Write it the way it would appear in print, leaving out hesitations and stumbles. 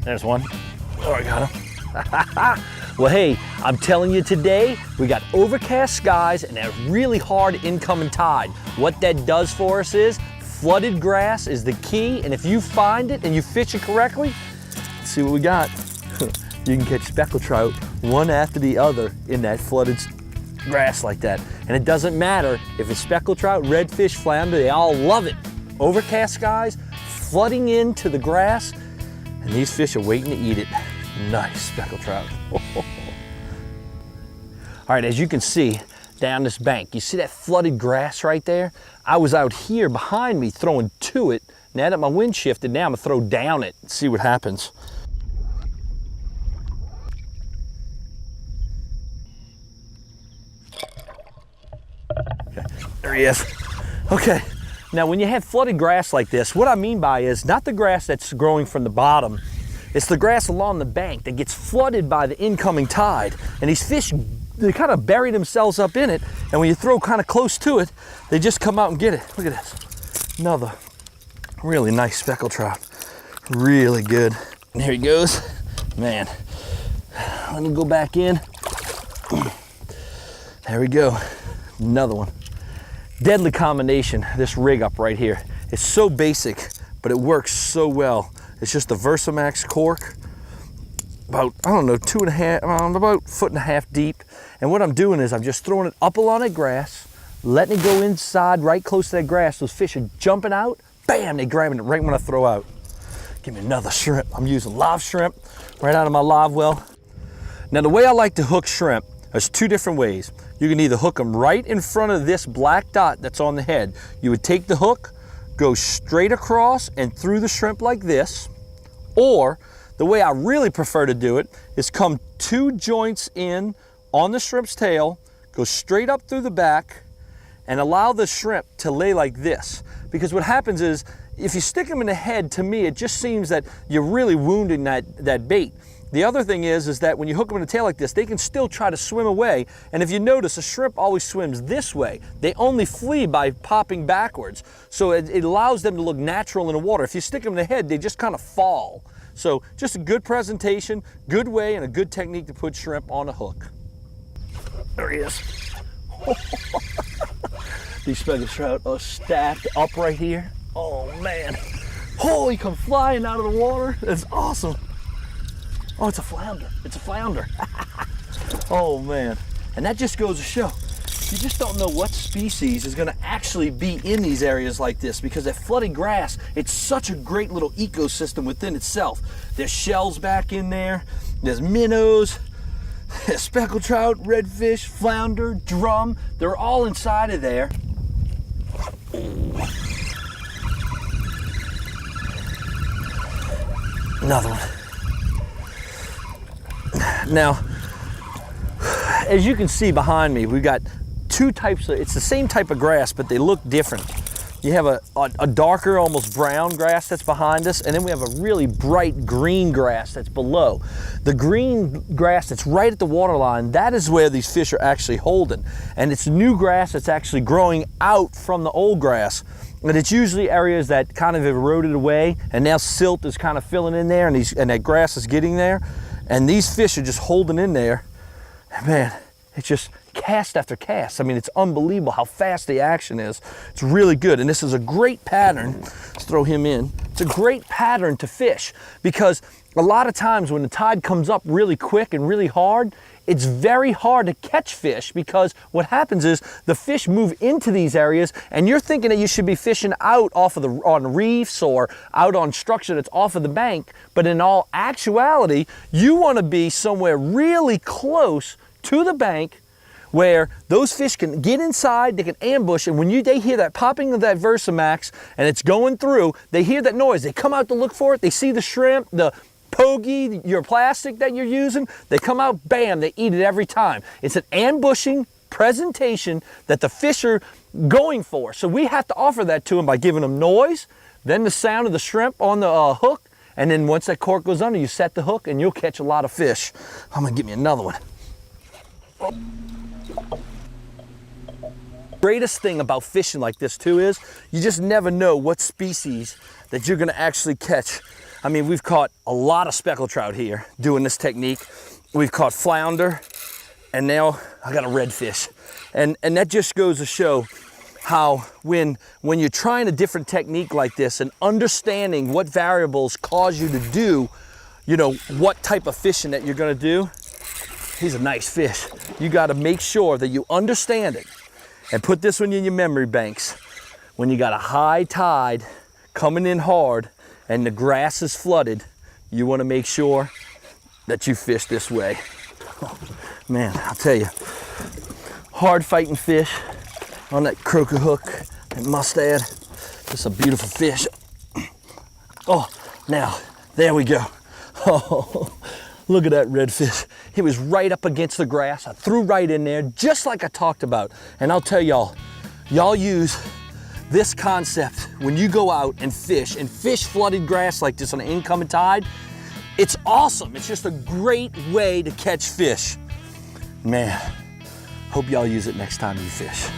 There's one. Oh, I got him. Well, hey, I'm telling you today, we got overcast skies and a really hard incoming tide. What that does for us is, flooded grass is the key, and if you find it and you fish it correctly, let's see what we got. You can catch speckled trout one after the other in that flooded grass like that. And it doesn't matter if it's speckled trout, redfish, flounder, they all love it. Overcast skies, flooding into the grass, and these fish are waiting to eat it. Nice speckled trout. All right, as you can see down this bank, you see that flooded grass right there? I was out here behind me throwing to it. Now that my wind shifted, now I'm gonna throw down it and see what happens. Okay, there he is. Okay, now when you have flooded grass like this, what I mean by is not the grass that's growing from the bottom, it's the grass along the bank that gets flooded by the incoming tide. And these fish, they kind of bury themselves up in it, and when you throw kind of close to it, they just come out and get it. Look at this. Another really nice speckled trout. Really good. And here he goes. Man, let me go back in. There we go. Another one. Deadly combination, this rig up right here. It's so basic, but it works so well. It's just a Versamax cork, about, I don't know, about 1.5 foot deep. And what I'm doing is I'm just throwing it up along that grass, letting it go inside right close to that grass. Those fish are jumping out, bam, they're grabbing it right when I throw out. Give me another shrimp. I'm using live shrimp right out of my live well. Now the way I like to hook shrimp, there's two different ways. You can either hook them right in front of this black dot that's on the head. You would take the hook, go straight across and through the shrimp like this, or the way I really prefer to do it is come 2 joints in on the shrimp's tail, go straight up through the back, and allow the shrimp to lay like this. Because what happens is, if you stick them in the head, to me, it just seems that you're really wounding that bait. The other thing is that when you hook them in the tail like this, they can still try to swim away. And if you notice, a shrimp always swims this way. They only flee by popping backwards. So it allows them to look natural in the water. If you stick them in the head, they just kind of fall. So just a good presentation, good way, and a good technique to put shrimp on a hook. There he is. These speckled trout are stacked up right here. Oh man. Oh, he come flying out of the water. That's awesome. Oh, it's a flounder. It's a flounder. Oh, man. And that just goes to show, you just don't know what species is going to actually be in these areas like this, because that flooded grass, it's such a great little ecosystem within itself. There's shells back in there. There's minnows, speckled trout, redfish, flounder, drum. They're all inside of there. Another one. Now, as you can see behind me, we've got 2 types of, it's the same type of grass, but they look different. You have a darker, almost brown grass that's behind us, and then we have a really bright green grass that's below. The green grass that's right at the water line, that is where these fish are actually holding. And it's new grass that's actually growing out from the old grass. And it's usually areas that kind of eroded away, and now silt is kind of filling in there, and that grass is getting there. And these fish are just holding in there. And man, it's just cast after cast. I mean, it's unbelievable how fast the action is. It's really good. And this is a great pattern. Let's throw him in. It's a great pattern to fish, because a lot of times when the tide comes up really quick and really hard, it's very hard to catch fish, because what happens is the fish move into these areas, and you're thinking that you should be fishing out on reefs or out on structure that's off of the bank, but in all actuality, you want to be somewhere really close to the bank where those fish can get inside, they can ambush, and when they hear that popping of that Versamax and it's going through, they hear that noise, they come out to look for it, they see the shrimp, the pogey, your plastic that you're using, they come out, bam, they eat it every time. It's an ambushing presentation that the fish are going for. So we have to offer that to them by giving them noise, then the sound of the shrimp on the hook, and then once that cork goes under, you set the hook and you'll catch a lot of fish. I'm gonna get me another one. Greatest thing about fishing like this too is you just never know what species that you're gonna actually catch. I mean, we've caught a lot of speckled trout here doing this technique. We've caught flounder, and now I got a redfish. And that just goes to show how when you're trying a different technique like this and understanding what variables cause you to do, you know, what type of fishing that you're gonna do, he's a nice fish. You gotta make sure that you understand it and put this one in your memory banks. When you got a high tide coming in hard and the grass is flooded, you wanna make sure that you fish this way. Oh, man, I'll tell you, hard fighting fish on that croaker hook and mustad. Just a beautiful fish. Oh, now, there we go. Oh, look at that redfish. He was right up against the grass. I threw right in there, just like I talked about. And I'll tell y'all use this concept when you go out and fish flooded grass like this on an incoming tide. It's awesome. It's just a great way to catch fish. Man, hope y'all use it next time you fish.